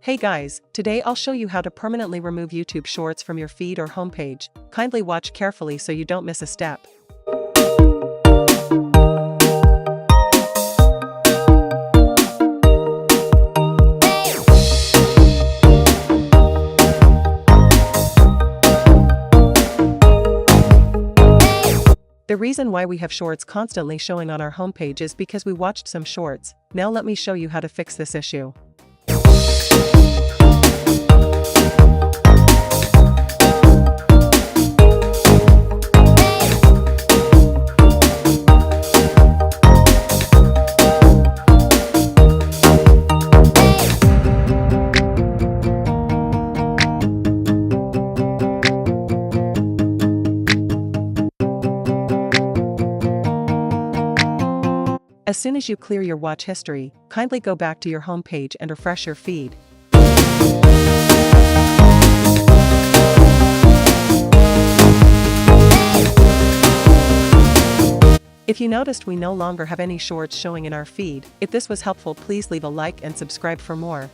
Hey guys, today I'll show you how to permanently remove YouTube Shorts from your feed or homepage. Kindly watch carefully so you don't miss a step. The reason why we have shorts constantly showing on our homepage is because we watched some shorts. Now let me show you how to fix this issue. As soon as you clear your watch history, kindly go back to your home page and refresh your feed. If you noticed we no longer have any shorts showing in our feed, if this was helpful, please leave a like and subscribe for more.